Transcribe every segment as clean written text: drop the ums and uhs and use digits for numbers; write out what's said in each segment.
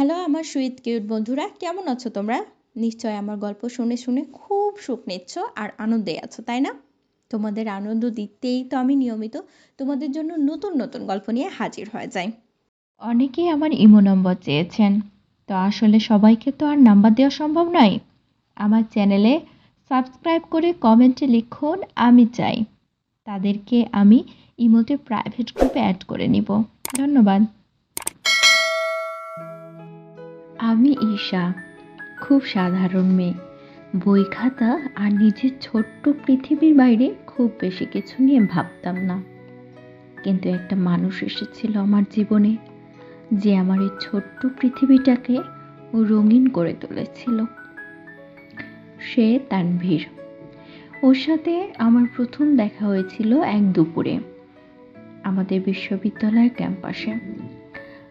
Hello আমার sweet cute বন্ধুরা, কেমন আছো তোমরা? নিশ্চয় আমার গল্প শুনে শুনে খুব সুখ নিচ্ছ আর আনন্দে আছো, তাই না? তোমাদের আনন্দ দিতেই তো আমি নিয়মিত তোমাদের জন্য নতুন নতুন গল্প নিয়ে হাজির হয়ে যাই। অনেকেই আমার ইমো নম্বর চেয়েছেন, তো আসলে সবাইকে তো আর নাম্বার দেওয়া সম্ভব নয়। আমার চ্যানেলে সাবস্ক্রাইব করে কমেন্টে লিখুন আমি চাই, তাদেরকে আমি ইমোতে প্রাইভেট গ্রুপে অ্যাড করে নিব। ধন্যবাদ। আমি ঈশা, খুব সাধারণ মেয়ে। বই খাতা আর নিজের ছোট্ট পৃথিবীর বাইরে খুব বেশি কিছু নিয়ে ভাবতাম না, কিন্তু একটা মানুষ এসেছিল আমার জীবনে, যে আমার এই ছোট্ট পৃথিবীটাকে রঙিন করে তুলেছিল। সে তানভীর। ওর সাথে আমার প্রথম দেখা হয়েছিল এক দুপুরে আমাদের বিশ্ববিদ্যালয়ের ক্যাম্পাসে।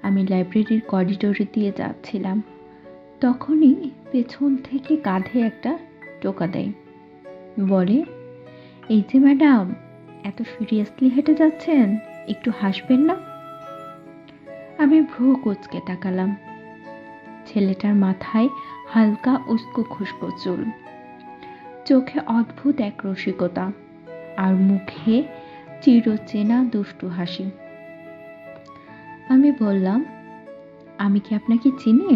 আমি লাইব্রেরির করিডোরে দিয়ে যাচ্ছিলাম, তখনই পেছন থেকে কাঁধে একটা টোকা দেয়। বলে, এই যে ম্যাডাম, এত সিরিয়াসলি হেঁটে যাচ্ছেন, একটু হাসবেন না? আমি ভ্রু কুঁচকে তাকালাম। ছেলেটার মাথায় হালকা উস্কো খুস্কো চুল, চোখে অদ্ভুত এক রসিকতা, আর মুখে চিরচেনা দুষ্টু হাসি। আমি বললাম, আমি কি আপনাকে চিনি?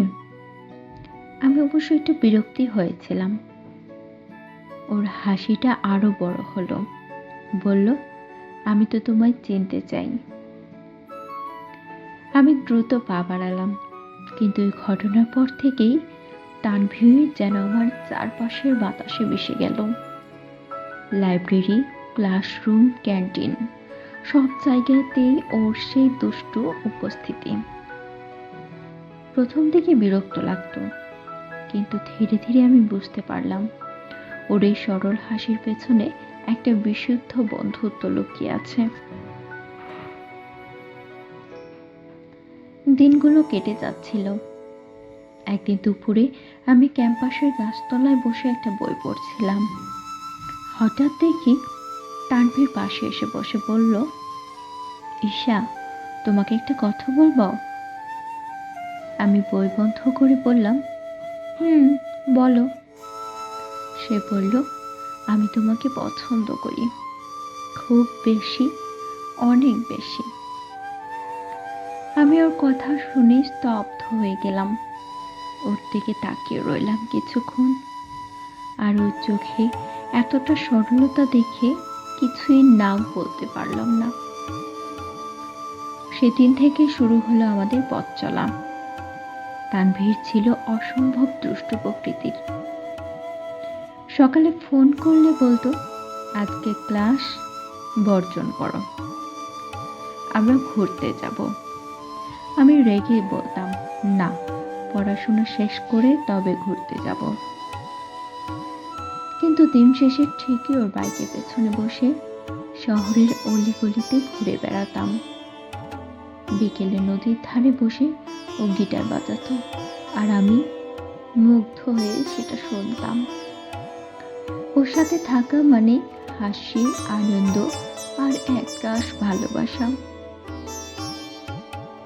আমি অবশ্য একটু বিরক্তি হয়েছিলাম। ওর হাসিটা আরো বড় হলো। বলল, আমি তো তোমায় চিনতে চাই। আমি দ্রুত পা বাড়ালাম, কিন্তু এই ঘটনার পর থেকেই তানভীর যেন আমার চারপাশের বাতাসে মিশে গেল। লাইব্রেরি, ক্লাসরুম, ক্যান্টিন, সব জায়গাতেই ওর সেই দুষ্টু উপস্থিতি। প্রথম দিকে বিরক্ত লাগতো, কিন্তু ধীরে ধীরে আমি বুঝতে পারলাম ওর এই সরল হাসির পেছনে একটা বিশুদ্ধ বন্ধুত্ব লুকিয়ে আছে। দিনগুলো কেটে যাচ্ছিল। একদিন দুপুরে আমি ক্যাম্পাসের গাছতলায় বসে একটা বই পড়ছিলাম। হঠাৎ দেখি তানভীর পাশে এসে বসে বলল, ঈশা, তোমাকে একটা কথা বলবো? আমি বই বন্ধ করে বললাম, বলো। সে বলল, আমি তোমাকে পছন্দ করি, খুব বেশি, অনেক বেশি। আমি ওর কথা শুনে স্তব্ধ হয়ে গেলাম। ওর দিকে তাকিয়ে রইলাম কিছুক্ষণ, আর ওর চোখে এতটা সরলতা দেখে কিছুই না বলতে পারলাম না। সেদিন থেকে শুরু হলো আমাদের পথ চলা। তানভীর ছিল অসম্ভব দুষ্টু প্রকৃতির। সকালে ফোন করলে বলতো, আজকে ক্লাস বর্জন করো, আমরা ঘুরতে যাব। আমি রেগে বলতাম, না, পড়াশোনা শেষ করে তবে ঘুরতে যাব। কিন্তু দিন শেষে ঠিকই ওর বাইকের পেছনে বসে শহরের অলিগলিতে ঘুরে বেড়াতাম। বিকেলে নদীর ধারে বসে ও গিটার বাজাতো, আর আমি মুগ্ধ হয়ে সেটা শুনতাম। ওর সাথে থাকা মানে হাসি, আনন্দ আর এক গাছ ভালোবাসা।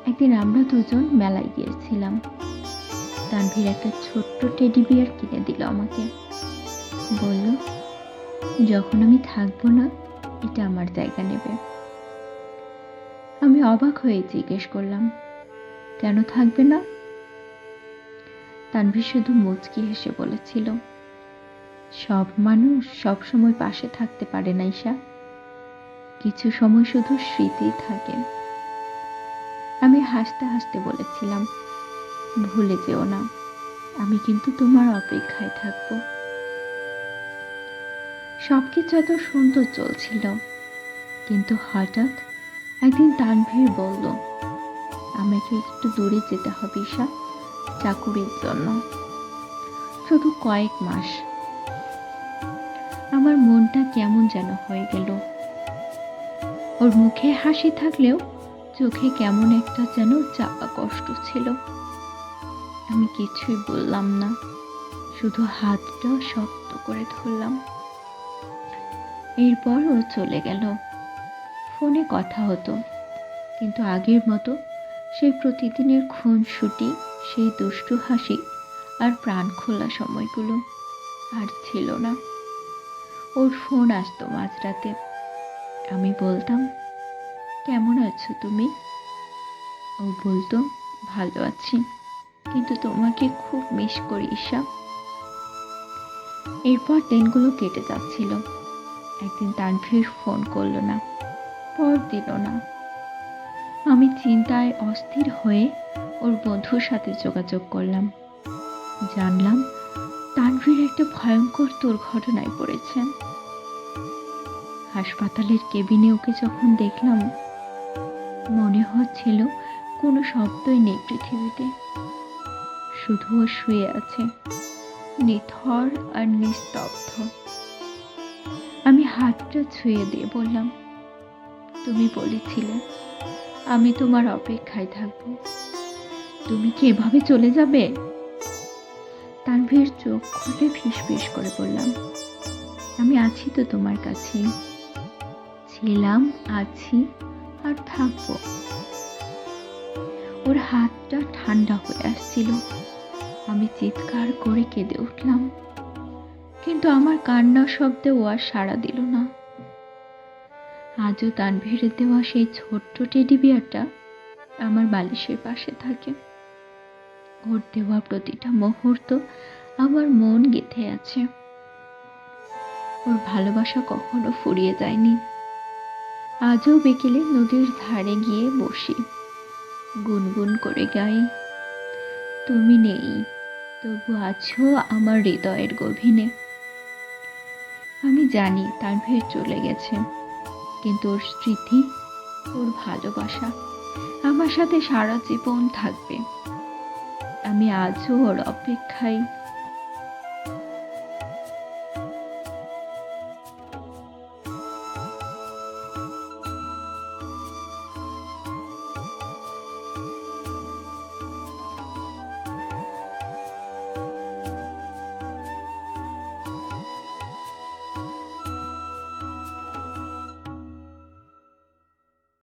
একদিন আমরা দুজন মেলায় গিয়েছিলাম। তানভীর একটা ছোট্ট টেডি বিয়ার কিনে দিল আমাকে। বলল, যখন আমি থাকবো না, এটা আমার জায়গা নেবে। আমি অবাক হয়ে জিজ্ঞেস করলাম, কেন থাকবে না? তানভীর শুধু মুচকি হেসে বলেছিল, সব মানুষ সব সময় পাশে থাকতে পারে না ঈশা, কিছু সময় শুধু স্মৃতি থাকে। আমি হাসতে হাসতে বলেছিলাম, ভুলে যেও না, আমি কিন্তু তোমার অপেক্ষায় থাকবো। সবকিছু এত সুন্দর চলছিল, কিন্তু হঠাৎ একদিন তানভীর বলল, আমাকে একটু দূরে যেতে হবে ঈশা, চাকুরির জন্য, শুধু কয়েক মাস। আমার মনটা কেমন যেন হয়ে গেল। ওর মুখে হাসি থাকলেও চোখে কেমন একটা যেন চাপা কষ্ট ছিল। আমি কিছুই বললাম না, শুধু হাতটা শক্ত করে ধরলাম। এরপর ও চলে গেল। ফোনে কথা হতো, কিন্তু আগের মতো সেই প্রতিদিনের খুনসুটি, সেই দুষ্টু হাসি আর প্রাণ খোলা সময়গুলো আর ছিল না। ওর ফোন আসতো মাঝরাতে। আমি বলতাম, কেমন আছো তুমি? ও বলতো, ভালো আছি, কিন্তু তোমাকে খুব মিস করি ঈশা। এরপর দিনগুলো কেটে যাচ্ছিল। একদিন তানভীর ফোন করলো না, পর দিল না। আমি চিন্তায় অস্থির হয়ে ওর বন্ধুর সাথে যোগাযোগ করলাম। জানলাম তানভীর একটা ভয়ঙ্কর দুর্ঘটনায় পড়েছেন। হাসপাতালের কেবিনে ওকে যখন দেখলাম, মনে হচ্ছিল কোনো শব্দই নেই পৃথিবীতে, শুধু ও শুয়ে আছে, নিথর আর নিস্তব্ধ। আমি হাতটা ছুঁয়ে দিয়ে বললাম, তুমি বলেছিলে আমি তোমার অপেক্ষায় থাকবো, তুমি কি এভাবে চলে যাবে? তানভীর চোখ খুলে ফিসফিস করে বললাম, আমি আছি তো তোমার কাছে, ছিলাম, আছি আর থাকবো। ওর হাতটা ঠান্ডা হয়ে আসছিল। আমি চিৎকার করে কেঁদে উঠলাম, কিন্তু আমার কান্নার শব্দে ও আর সাড়া দিল না। আজও তানভীরের দেওয়া সেই ছোট্ট টেডি বিয়ারটা আমার বালিশের পাশে থাকে। ওর দেওয়া প্রতিটা মুহূর্ত আমার মন গেঁথে আছে। ওর ভালোবাসা কখনো ফুরিয়ে যায়নি। আজও বিকেলে নদীর ধারে গিয়ে বসি, গুনগুন করে গাই, তুমি নেই তবু আছো আমার হৃদয়ের গভীরে। আমি জানি তানভীর চলে গেছে, কিন্তু ওর স্মৃতি, ওর ভালোবাসা আমার সাথে সারা জীবন থাকবে। আমি আজও ওর অপেক্ষায়